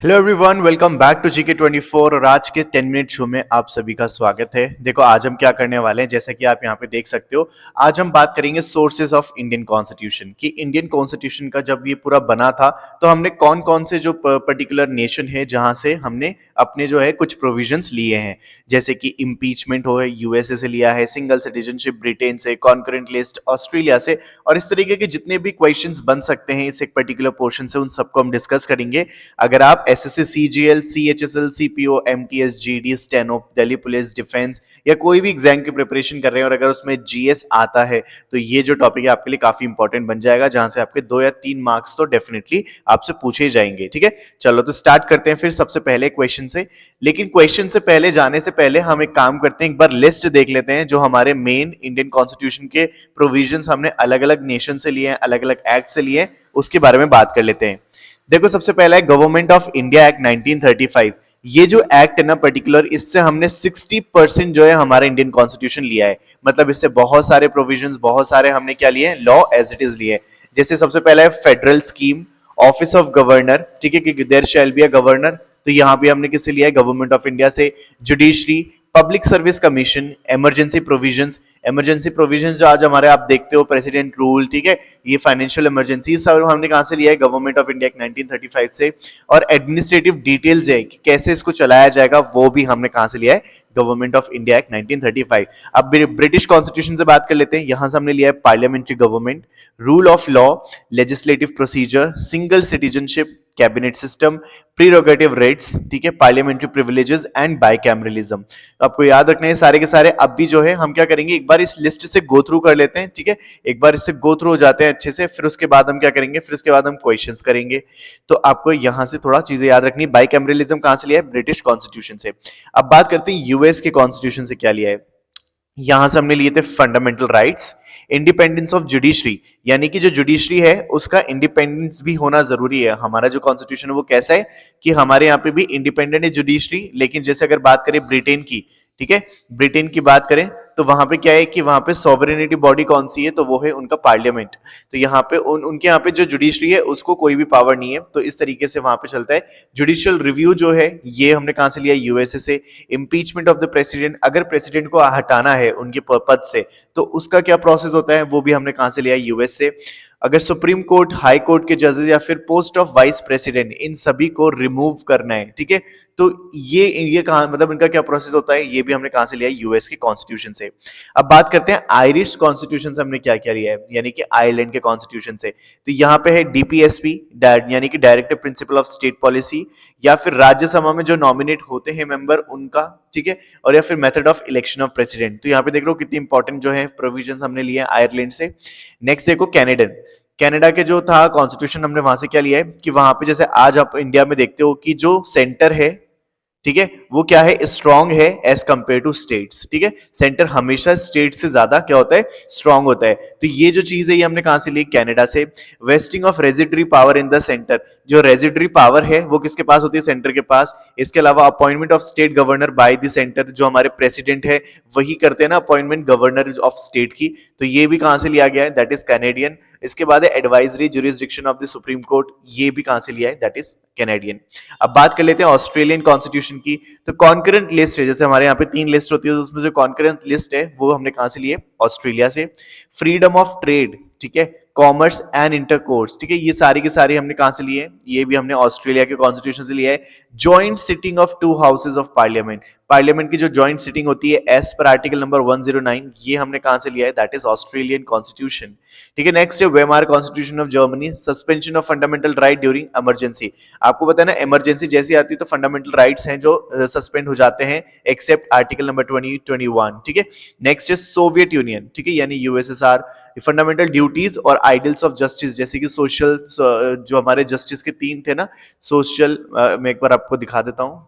Hello everyone, welcome back to GK24 और आज के 10 मिनट शो में आप सभी का स्वागत है। देखो आज हम क्या करने वाले हैं, जैसा कि आप यहाँ पे देख सकते हो। आज हम बात करेंगे सोर्सेज ऑफ इंडियन कॉन्स्टिट्यूशन कि इंडियन कॉन्स्टिट्यूशन का जब ये पूरा बना था तो हमने कौन कौन से जो पर्टिकुलर नेशन है जहां से हमने अपने जो है कुछ प्रोविजंस लिए हैं, जैसे कि इम्पीचमेंट हो यूएसए से लिया है, सिंगल सिटीजनशिप ब्रिटेन से, कॉन्करेंट लिस्ट ऑस्ट्रेलिया से, और इस तरीके के जितने भी क्वेश्चंस बन सकते हैं इस एक पर्टिकुलर पोर्शन से उन सबको हम डिस्कस करेंगे। अगर आप SSC, CGL, CHSL, CPO, MTS, GD, steno, Delhi police, defence या कोई भी एग्जाम की प्रिपरेशन कर रहे हैं और अगर उसमें जीएस आता है तो ये जो टॉपिक है आपके लिए काफी इंपॉर्टेंट बन जाएगा, जहां से आपके 2 या 3 मार्क्स तो डेफिनेटली आपसे पूछे जाएंगे। ठीक है, चलो तो स्टार्ट करते हैं फिर सबसे पहले क्वेश्चन से। लेकिन क्वेश्चन से पहले जाने से पहले हम एक काम करते हैं, एक बार लिस्ट देख लेते हैं जो हमारे मेन इंडियन कॉन्स्टिट्यूशन के प्रोविजंस हमने अलग अलग नेशन से लिए हैं, अलग अलग एक्ट से लिए हैं, उसके बारे में बात कर लेते हैं। देखो सबसे पहला है गवर्नमेंट ऑफ इंडिया एक्ट 1935। ये जो एक्ट है ना पर्टिकुलर, इससे हमने 60% जो है हमारा इंडियन कॉन्स्टिट्यूशन लिया है। मतलब इससे बहुत सारे प्रोविजंस, बहुत सारे हमने क्या लिए, लॉ एज इट इज लिए। जैसे सबसे पहला है federal scheme, office of governor, ठीक है, कि there shall be a governor, तो यहां भी हमने किससे लिया है, गवर्नमेंट ऑफ इंडिया से। Judiciary, public service commission, emergency provisions, emergency provisions जो आज हमारे आप देखते हो, प्रेसिडेंट रूल, ठीक है, ये फाइनेंशियल इमरजेंसी सब हमने कहां से लिया है, गवर्नमेंट ऑफ इंडिया 1935 से। और एडमिनिस्ट्रेटिव डिटेल्स है कि कैसे इसको चलाया जाएगा, वो भी हमने कहां से लिया है, गवर्नमेंट ऑफ इंडिया एक्ट 1935। अब ब्रिटिश कॉन्स्टिट्यूशन से बात कर लेते हैं। यहां से हमने लिया है parliamentary government, rule of law, legislative procedure, single citizenship, cabinet system, prerogative rights, ठीक है, पार्लियामेंट्री प्रिविलेजेस एंड बाइकैमरलिज्म। आपको याद रखना है सारे के सारे। अब भी जो है हम क्या करेंगे, एक बार इस लिस्ट से गो थ्रू कर लेते हैं, ठीक है, एक बार इससे गो थ्रू हो जाते हैं अच्छे से, फिर उसके बाद हम क्या करेंगे, फिर उसके बाद हम क्वेश्चंस करेंगे। तो आपको यहां से थोड़ा चीजें याद रखनी है। बाइकैमरलिज्म कहां से लिया है, ब्रिटिश कॉन्स्टिट्यूशन से। अब बात करते हैं यूएस के कॉन्स्टिट्यूशन से क्या लिया है। यहां से हमने लिए थे fundamental rights, independence of judiciary, यानी कि जो जुडिशरी है उसका इंडिपेंडेंस भी होना जरूरी है। हमारा जो कॉन्स्टिट्यूशन है वो कैसा है कि हमारे यहाँ पे भी इंडिपेंडेंट है जुडिशरी, लेकिन जैसे अगर बात करें ब्रिटेन की, ठीक है, ब्रिटेन की बात करें तो वहां पे क्या है कि वहां पे सॉवरेनिटी बॉडी कौन सी है, तो वो है उनका पार्लियामेंट। तो यहाँ पे उनके यहाँ पे जो जुडिशरी है उसको कोई भी पावर नहीं है, तो इस तरीके से वहां पे चलता है। जुडिशियल रिव्यू जो है ये हमने कहां से लिया, यूएसए से। इम्पीचमेंट ऑफ द प्रेसिडेंट, अगर प्रेसिडेंट को हटाना है उनके पद से तो उसका क्या प्रोसेस होता है, वो भी हमने कहां से लिया, यूएस से। अगर सुप्रीम कोर्ट, हाई कोर्ट के जजेस या फिर पोस्ट ऑफ वाइस प्रेसिडेंट, इन सभी को रिमूव करना है, ठीक है, तो ये कहां, मतलब इनका क्या प्रोसेस होता है, ये भी हमने कहां से लिया, यूएस के कॉन्स्टिट्यूशन से। अब बात करते हैं आयरिश कॉन्स्टिट्यूशन से हमने क्या क्या लिया है, यानी कि आयरलैंड के कॉन्स्टिट्यूशन से। तो यहां पे है डीपीएसपी, यानी कि directive principle of state policy, या फिर राज्यसभा में जो नॉमिनेट होते हैं मेंबर उनका, ठीक है, और या फिर method of election of president. तो यहाँ पे देख लो कितनी इंपॉर्टेंट जो है प्रोविजंस हमने लिए हैं आयरलैंड से। नेक्स्ट देखो कैनेडन, कनाडा के जो था कॉन्स्टिट्यूशन, हमने वहां से क्या लिया है कि वहां पे जैसे आज आप इंडिया में देखते हो कि जो सेंटर है, ठीक है, वो क्या है, स्ट्रांग है एज कंपेयर टू स्टेट्स, ठीक है, सेंटर हमेशा स्टेट से ज्यादा क्या होता है, स्ट्रांग होता है। तो ये जो चीज है ये हमने कहां से ली, कनाडा से। Wasting of residuary power in the centre, जो रेजिडरी पावर है वो किसके पास होती है, सेंटर के पास। इसके अलावा appointment of state governor by the centre, जो हमारे प्रेसिडेंट है वही करते हैं ना अपॉइंटमेंट गवर्नर ऑफ स्टेट की, तो ये भी कहां से लिया गया है, दैट इज कैनेडियन। इसके बाद है advisory jurisdiction of the supreme court, ये भी कहां से लिया है, दैट इज कैनेडियन। अब बात कर लेते हैं ऑस्ट्रेलियन कॉन्स्टिट्यूशन की। तो कॉन्करेंट लिस्ट है, जैसे हमारे यहाँ पे 3 लिस्ट होती है, तो उसमें जो कॉन्करेंट लिस्ट है वो हमने कहां से लिए, ऑस्ट्रेलिया से। फ्रीडम ऑफ ट्रेड, ठीक है, कॉमर्स एंड इंटरकोर्स, ठीक है, ये सारी की सारी हमने कहां से लिए, ये भी हमने ऑस्ट्रेलिया के कॉन्स्टिट्यूशन से लिया है। Joint sitting of 2 houses of parliament, parliament की जो जॉइंट सिटिंग होती है एज पर आर्टिकल नंबर 109, ये हमने कहां से लिया है, दैट इज ऑस्ट्रेलियन कॉन्स्टिट्यूशन। ठीक है, नेक्स्ट है Weimar constitution of Germany, suspension of fundamental right during emergency. आपको पता है ना इमरजेंसी जैसी आती है तो फंडामेंटल राइट्स हैं जो सस्पेंड हो जाते हैं, एक्सेप्ट आर्टिकल नंबर 2021, ठीक है। नेक्स्ट है सोवियत यूनियन, ठीक है, यानी यूएसएसआर। फंडामेंटल ड्यूटीज और आइडल्स ऑफ जस्टिस, जैसे कि सोशल, जो हमारे जस्टिस के 3 थे ना, सोशल, मैं एक बार आपको दिखा देता हूं।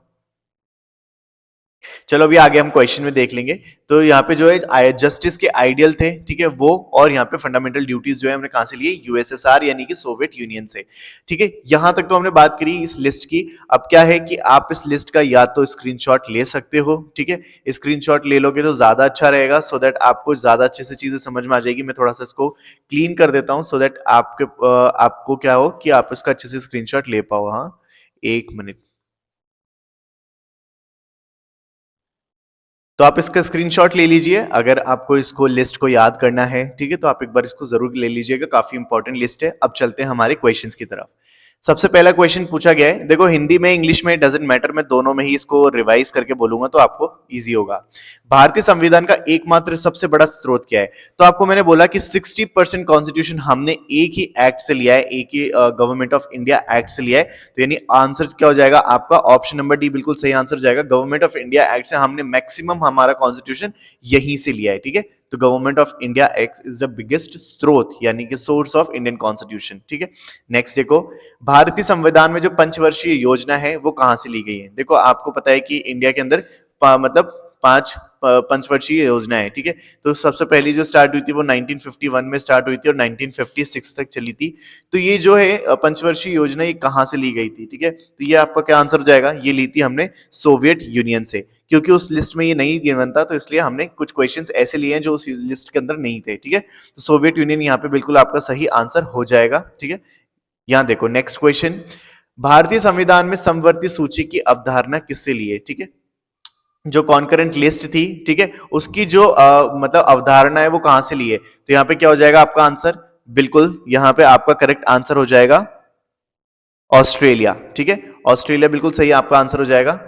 चलो अभी आगे हम क्वेश्चन में देख लेंगे। तो यहाँ पे जो है जस्टिस के आइडियल थे, ठीक है, वो, और यहाँ पे फंडामेंटल ड्यूटीज जो है हमने कहां से लिए, यूएसएसआर यानी कि सोवियत यूनियन से। ठीक है, यहां तक तो हमने बात करी इस लिस्ट की। अब क्या है कि आप इस लिस्ट का या तो स्क्रीनशॉट ले सकते हो, ठीक है, स्क्रीनशॉट ले लोगे तो ज्यादा अच्छा रहेगा, सो दैट आपको ज्यादा अच्छे से चीजें समझ में आ जाएगी। मैं थोड़ा सा इसको क्लीन कर देता हूं सो दैट आपको क्या हो कि आप इसका अच्छे से स्क्रीनशॉट ले पाओ। हाँ, 1 मिनट। तो आप इसका स्क्रीनशॉट ले लीजिए अगर आपको इसको लिस्ट को याद करना है, ठीक है, तो आप एक बार इसको जरूर ले लीजिएगा, काफी इंपॉर्टेंट लिस्ट है। अब चलते हैं हमारे क्वेश्चंस की तरफ। सबसे पहला क्वेश्चन पूछा गया है, देखो हिंदी में इंग्लिश में डजंट मैटर, मैं दोनों में ही इसको रिवाइज करके बोलूंगा तो आपको इजी होगा। भारतीय संविधान का एकमात्र सबसे बड़ा स्रोत क्या है? तो आपको मैंने बोला कि 60% कॉन्स्टिट्यूशन हमने एक ही एक्ट से लिया है, एक ही गवर्नमेंट ऑफ इंडिया एक्ट से लिया है। तो यानी आंसर क्या हो जाएगा आपका? ऑप्शन नंबर डी बिल्कुल सही आंसर जाएगा। गवर्नमेंट ऑफ इंडिया एक्ट से हमने मैक्सिमम हमारा कॉन्स्टिट्यूशन यहीं से लिया है, ठीक है। तो government of India act is the biggest स्रोत यानी कि सोर्स ऑफ इंडियन कॉन्स्टिट्यूशन, ठीक है। नेक्स्ट देखो, भारतीय संविधान में जो पंचवर्षीय योजना है वो कहां से ली गई है? देखो आपको पता है कि इंडिया के अंदर मतलब 5 पंचवर्षीय योजना है, ठीक है। तो सबसे पहली जो स्टार्ट हुई थी वो 1951 में स्टार्ट हुई थी और 1956 तक चली थी। तो ये जो है पंचवर्षीय योजना ये कहां से ली गई थी, ठीक है। तो ये आपका क्या आंसर हो जाएगा? ये ली थी हमने सोवियत यूनियन से, क्योंकि उस लिस्ट में ये नहीं गिवन था तो इसलिए हमने कुछ क्वेश्चंस ऐसे लिए हैं जो उस लिस्ट के अंदर नहीं थे, ठीक है। तो सोवियत यूनियन यहाँ पे बिल्कुल आपका सही आंसर हो जाएगा, ठीक है। यहां देखो नेक्स्ट क्वेश्चन, भारतीय संविधान में समवर्ती सूची की अवधारणा किससे ली है? ठीक है, जो कॉन्करेंट लिस्ट थी, ठीक है, उसकी जो मतलब अवधारणा है वो कहां से ली है? तो यहां पे क्या हो जाएगा आपका आंसर? बिल्कुल यहां पे आपका करेक्ट आंसर हो जाएगा ऑस्ट्रेलिया, ठीक है। ऑस्ट्रेलिया बिल्कुल सही आपका आंसर हो जाएगा।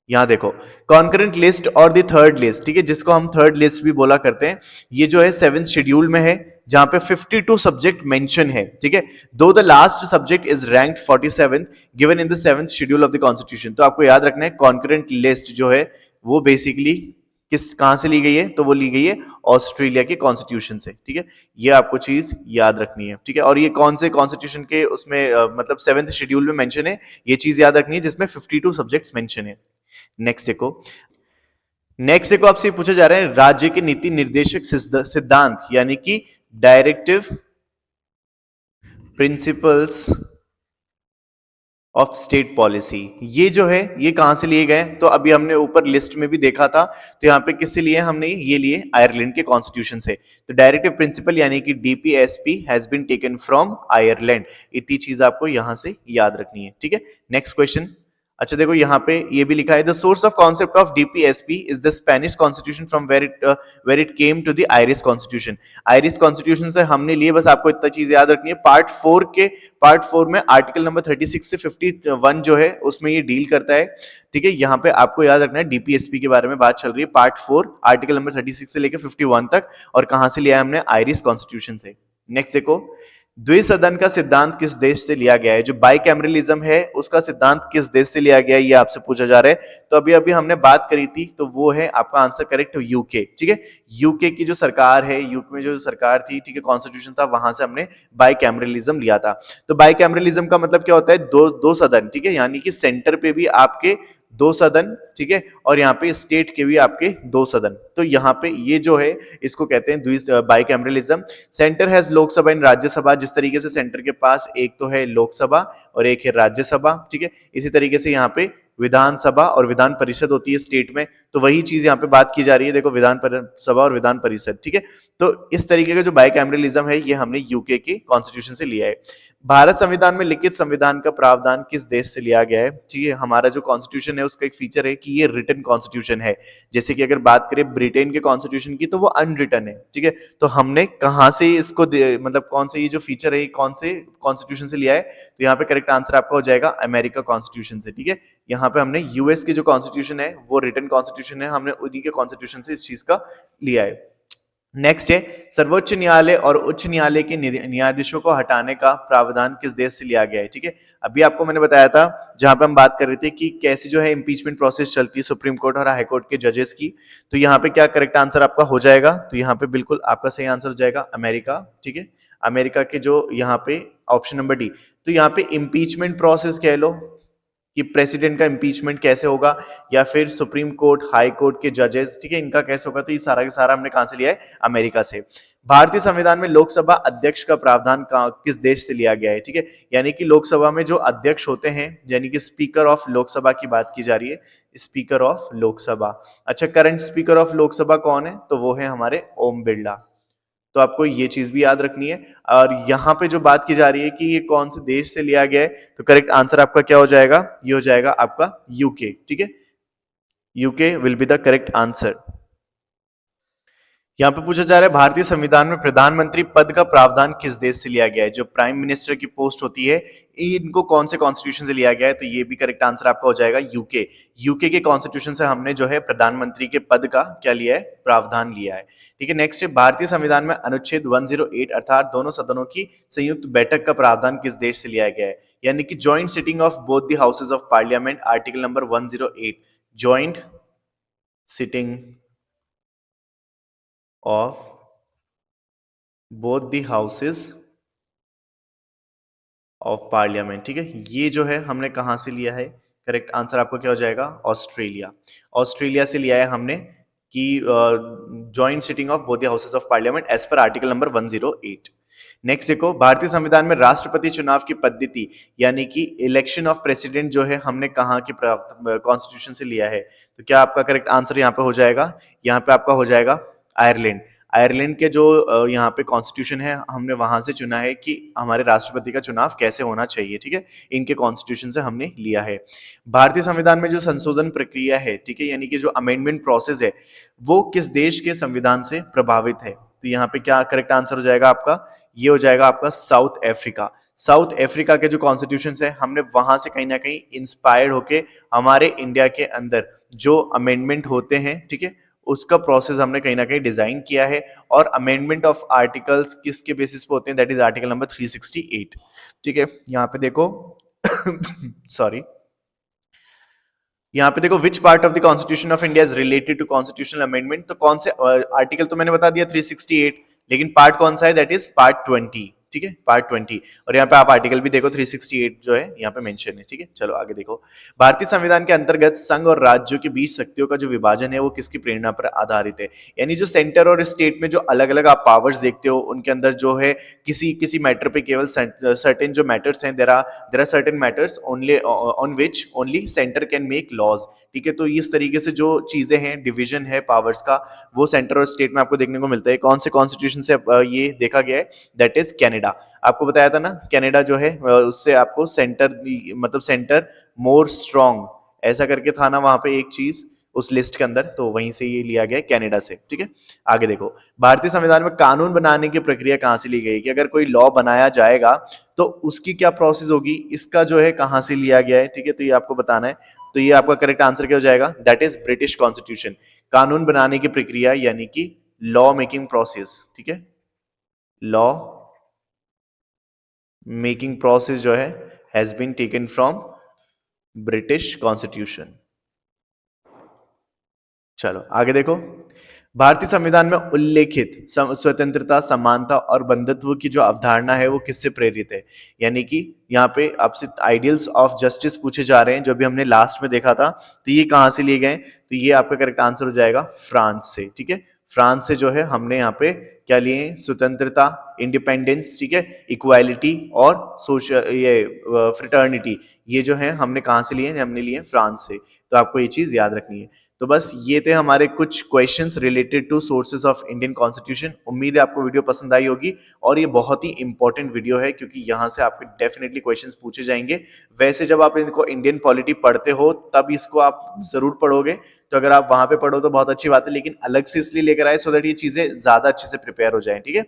यहां देखो, कॉन्करेंट लिस्ट और द थर्ड लिस्ट, ठीक है, जिसको हम थर्ड लिस्ट भी बोला करते हैं, ये जो है 7th शेड्यूल में है जहां पे 52 सब्जेक्ट मेंशन है, ठीक है। दो the last subject is ranked 47 given in the 7th schedule of the constitution. तो आपको याद रखना है कॉन्करेंट लिस्ट जो है वो बेसिकली किस कहां से ली गई है? तो वो ली गई है ऑस्ट्रेलिया के कॉन्स्टिट्यूशन से, ठीक है। ये आपको चीज याद रखनी है, ठीक है। और ये कौन से कॉन्स्टिट्यूशन के उसमें मतलब 7th शेड्यूल में मेंशन है, ये चीज याद रखनी है जिसमें 52 सब्जेक्ट्स मेंशन है। नेक्स्ट देखो आपसे पूछा जा रहा है राज्य के नीति निर्देशक सिद्धांत यानी कि directive principles of state policy, ये जो है ये कहां से लिए गए? तो अभी हमने ऊपर लिस्ट में भी देखा था, तो यहां पे किससे लिए हमने? ये लिए आयरलैंड के कॉन्स्टिट्यूशन से। तो डायरेक्टिव प्रिंसिपल यानी कि DPSP has been taken from Ireland. इतनी चीज आपको यहां से याद रखनी है, ठीक है। नेक्स्ट क्वेश्चन, अच्छा देखो यहाँ पे ये भी लिखा है the source of concept of DPSP is the Spanish constitution from where it came to the Irish constitution. Irish constitution से हमने लिए, बस आपको इतना चीज याद रखनी है, पार्ट 4 में आर्टिकल नंबर 36 से 51 जो है उसमें ये डील करता है, ठीक है। यहाँ पे आपको याद रखना है डीपीएसपी के बारे में बात चल रही है, पार्ट 4 आर्टिकल नंबर 36 से लेकर 51 तक, और कहां से लिया है हमने? आयरिश कॉन्स्टिट्यूशन से। नेक्स्ट देखो, द्विसदन का सिद्धांत किस देश से लिया गया है? जो बाइकैमरलिज्म है उसका सिद्धांत किस देश से लिया गया है, ये आपसे पूछा जा रहा है। तो अभी अभी हमने बात करी थी, तो वो है आपका आंसर करेक्ट यूके, ठीक है। यूके की जो सरकार है, यूके में जो सरकार थी, ठीक है, कॉन्स्टिट्यूशन था, वहां से हमने बाइकैमरलिज्म लिया था। तो बाइकैमरलिज्म का मतलब क्या होता है? दो सदन, ठीक है, यानी कि सेंटर पे भी आपके 2 सदन, ठीक है, और यहाँ पे स्टेट के भी आपके 2 सदन। तो यहाँ पे ये जो है इसको कहते हैं bicameralism. Centre has Lok Sabha and Rajya Sabha, जिस तरीके से सेंटर के पास एक तो है लोकसभा और एक है राज्यसभा, ठीक है, इसी तरीके से यहाँ पे विधानसभा और विधान परिषद होती है स्टेट में। तो वही चीज यहाँ पे बात की जा रही है, देखो विधान सभा और विधान परिषद, ठीक है। तो इस तरीके का जो बाइकैमरलिज्म है ये हमने यूके के कॉन्स्टिट्यूशन से लिया है। भारत संविधान में लिखित संविधान का प्रावधान किस देश से लिया गया है? ठीक है, हमारा जो कॉन्स्टिट्यूशन है उसका एक फीचर है कि ये रिटन कॉन्स्टिट्यूशन है। जैसे कि अगर बात करें ब्रिटेन के कॉन्स्टिट्यूशन की तो वो अनरिटन है, ठीक है। तो हमने कहां से इसको मतलब कौन से ये जो फीचर है कौन से कॉन्स्टिट्यूशन से लिया है? तो यहाँ पे करेक्ट आंसर आपका हो जाएगा अमेरिका कॉन्स्टिट्यूशन से, ठीक है। यहाँ पे हमने यूएस की जो कॉन्स्टिट्यूशन है वो रिटन कॉन्स्टिट्यूशन है, हमने उन्हीं के कॉन्स्टिट्यूशन से इस चीज का लिया है। नेक्स्ट है, सर्वोच्च न्यायालय और उच्च न्यायालय के न्यायाधीशों को हटाने का प्रावधान किस देश से लिया गया है? ठीक है, अभी आपको मैंने बताया था जहां पे हम बात कर रहे थे कि कैसे जो है इंपीचमेंट प्रोसेस चलती है सुप्रीम कोर्ट और हाई कोर्ट के जजेस की। तो यहाँ पे क्या करेक्ट आंसर आपका हो जाएगा? तो यहाँ पे बिल्कुल आपका सही आंसर हो जाएगा अमेरिका, ठीक है। अमेरिका के जो यहाँ पे ऑप्शन नंबर डी। तो यहाँ पे इंपीचमेंट प्रोसेस कह लो कि प्रेसिडेंट का इंपीचमेंट कैसे होगा, या फिर सुप्रीम कोर्ट हाई कोर्ट के जजेस, ठीक है, इनका कैसे होगा, तो ये सारा का सारा हमने कहां से लिया है? अमेरिका से। भारतीय संविधान में लोकसभा अध्यक्ष का प्रावधान किस देश से लिया गया है? ठीक है, यानी कि लोकसभा में जो अध्यक्ष होते हैं, यानी कि स्पीकर ऑफ लोकसभा की बात की जा रही है, स्पीकर ऑफ लोकसभा। अच्छा, करंट स्पीकर ऑफ लोकसभा कौन है? तो वो है हमारे ओम बिरला। तो आपको ये चीज भी याद रखनी है। और यहाँ पे जो बात की जा रही है कि ये कौन से देश से लिया गया है, तो करेक्ट आंसर आपका क्या हो जाएगा, ये हो जाएगा आपका यूके। ठीक है, UK will be the correct answer. यहाँ पे पूछा जा रहा है भारतीय संविधान में प्रधानमंत्री पद का प्रावधान किस देश से लिया गया है। जो प्राइम मिनिस्टर की पोस्ट होती है, इनको कौन से कॉन्स्टिट्यूशन से लिया गया है, तो ये भी करेक्ट आंसर आपका हो जाएगा यूके। यूके के कॉन्स्टिट्यूशन से हमने जो है प्रधानमंत्री के पद का क्या लिया है, प्रावधान लिया है। ठीक है, नेक्स्ट है भारतीय संविधान में अनुच्छेद 108 अर्थात दोनों सदनों की संयुक्त बैठक का प्रावधान किस देश से लिया गया है, यानी कि joint sitting of both the houses of parliament, article number 108, joint sitting of both the houses of parliament. ठीक है, ये जो है हमने कहां से लिया है, करेक्ट आंसर आपको क्या हो जाएगा, ऑस्ट्रेलिया। ऑस्ट्रेलिया से लिया है हमने कि joint sitting of both the houses of parliament as per article number 108। Next देखो, भारतीय संविधान में राष्ट्रपति चुनाव की पद्धति यानी कि इलेक्शन ऑफ प्रेसिडेंट जो है हमने कहा कि कॉन्स्टिट्यूशन से लिया है, तो क्या आपका करेक्ट आंसर यहाँ पे हो जाएगा, यहाँ पे आपका हो जाएगा आयरलैंड। आयरलैंड के जो यहाँ पे कॉन्स्टिट्यूशन है, हमने वहां से चुना है कि हमारे राष्ट्रपति का चुनाव कैसे होना चाहिए। ठीक है, इनके कॉन्स्टिट्यूशन से हमने लिया है। भारतीय संविधान में जो संशोधन प्रक्रिया है, ठीक है, यानी कि जो अमेंडमेंट प्रोसेस है, वो किस देश के संविधान से प्रभावित है, तो यहाँ पे क्या करेक्ट आंसर हो जाएगा आपका, ये हो जाएगा आपका साउथ अफ्रीका। साउथ अफ्रीका के जो कॉन्स्टिट्यूशन है, हमने वहां से कहीं ना कहीं इंस्पायर्ड होके हमारे इंडिया के अंदर जो अमेंडमेंट होते हैं, ठीक है, उसका प्रोसेस हमने कहीं ना कहीं डिजाइन किया है। और अमेंडमेंट ऑफ आर्टिकल्स किसके बेसिस पे होते हैं, दैट इज आर्टिकल नंबर 368। ठीक है, यहाँ पे देखो सॉरी, यहाँ पे देखो which part of the constitution of India is related to constitutional amendment, तो कौन से आर्टिकल, तो मैंने बता दिया 368, लेकिन पार्ट कौन सा है, दैट इज पार्ट 20। ठीक है, पार्ट 20। और यहाँ पे आप आर्टिकल भी देखो 368 जो है यहाँ पे मेंशन है। ठीक है, चलो आगे देखो, भारतीय संविधान के अंतर्गत संघ और राज्यों के बीच शक्तियों का जो विभाजन है वो किसकी प्रेरणा पर आधारित है, यानी जो सेंटर और स्टेट में जो अलग अलग आप पावर्स देखते हो, उनके अंदर जो है किसी किसी मैटर पे केवल सर्टेन जो मैटर्स हैं, there are certain matters only on which only centre can make laws. ठीक है, तो इस तरीके से जो चीजें हैं, डिवीजन है पावर्स का, वो सेंटर और स्टेट में आपको देखने को मिलता है। कौन से कॉन्स्टिट्यूशन से ये देखा गया है, दैट इज कनाडा। आपको बताया था ना, कनाडा जो है उससे आपको सेंटर, मतलब सेंटर मोर स्ट्रॉन्ग ऐसा करके था ना वहां पे एक चीज उस लिस्ट के अंदर, तो वहीं से ये लिया गया कनाडा से। ठीक है, आगे देखो, भारतीय संविधान में कानून बनाने की प्रक्रिया कहां से ली गई, कि अगर कोई लॉ बनाया जाएगा तो उसकी क्या प्रोसेस होगी, इसका जो है कहां से लिया गया है। ठीक है, तो ये आपको बताना है, तो ये आपका करेक्ट आंसर क्या हो जाएगा, दैट इज ब्रिटिश कॉन्स्टिट्यूशन। कानून बनाने की प्रक्रिया यानी कि लॉ मेकिंग प्रोसेस। ठीक है, लॉ मेकिंग प्रोसेस जो है has been taken from British constitution. चलो आगे देखो, भारतीय संविधान में उल्लेखित स्वतंत्रता, समानता और बंधुत्व की जो अवधारणा है वो किससे प्रेरित है, यानी कि यहाँ पे आपसे आइडियल्स ऑफ जस्टिस पूछे जा रहे हैं, जो भी हमने लास्ट में देखा था, तो ये कहां से लिए गए, तो ये आपका करेक्ट आंसर हो जाएगा फ्रांस से। ठीक है, फ्रांस से जो है हमने यहाँ पे क्या लिए, स्वतंत्रता, इंडिपेंडेंस, ठीक है, इक्वालिटी और सोशल ये फ्रेटर्निटी, ये जो है हमने कहां से लिए, हमने लिए फ्रांस से। तो आपको ये चीज याद रखनी है। तो बस ये थे हमारे कुछ questions related to sources of Indian constitution. उम्मीद है आपको वीडियो पसंद आई होगी, और ये बहुत ही इंपॉर्टेंट वीडियो है क्योंकि यहाँ से आपके डेफिनेटली क्वेश्चंस पूछे जाएंगे। वैसे जब आप इनको इंडियन पॉलिटी पढ़ते हो तब इसको आप जरूर पढ़ोगे, तो अगर आप वहां पे पढ़ो तो बहुत अच्छी बात है, लेकिन अलग से इसलिए लेकर आए सो दैट ये चीजें ज्यादा अच्छे से प्रिपेयर हो जाए। ठीक है,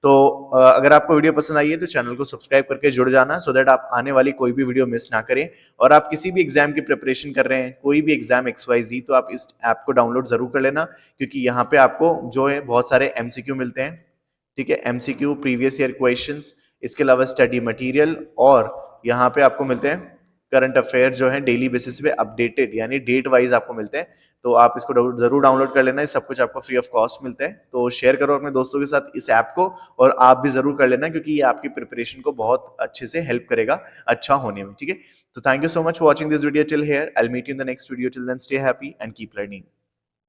तो अगर आपको वीडियो पसंद आई है तो चैनल को सब्सक्राइब करके जुड़ जाना, सो दैट आप आने वाली कोई भी वीडियो मिस ना करें। और आप किसी भी एग्जाम की प्रिपरेशन कर रहे हैं, कोई भी एग्जाम XYZ, तो आप इस ऐप को डाउनलोड जरूर कर लेना, क्योंकि यहाँ पे आपको जो है बहुत सारे MCQ मिलते हैं। ठीक है, MCQ, प्रीवियस ईयर क्वेश्चंस, इसके अलावा स्टडी मटेरियल, और यहाँ पे आपको मिलते हैं करंट अफेयर जो है डेली बेसिस पे अपडेटेड, यानी डेट वाइज आपको मिलते हैं। तो आप इसको जरूर डाउनलोड कर लेना, सब कुछ आपको फ्री ऑफ कॉस्ट मिलता है। तो शेयर करो अपने दोस्तों के साथ इस ऐप को, और आप भी जरूर कर लेना, क्योंकि ये आपकी प्रिपरेशन को बहुत अच्छे से हेल्प करेगा अच्छा होने में। ठीक है, तो thank you so much for watching this video till here. I will meet you in the next video. Till then stay happy and keep learning.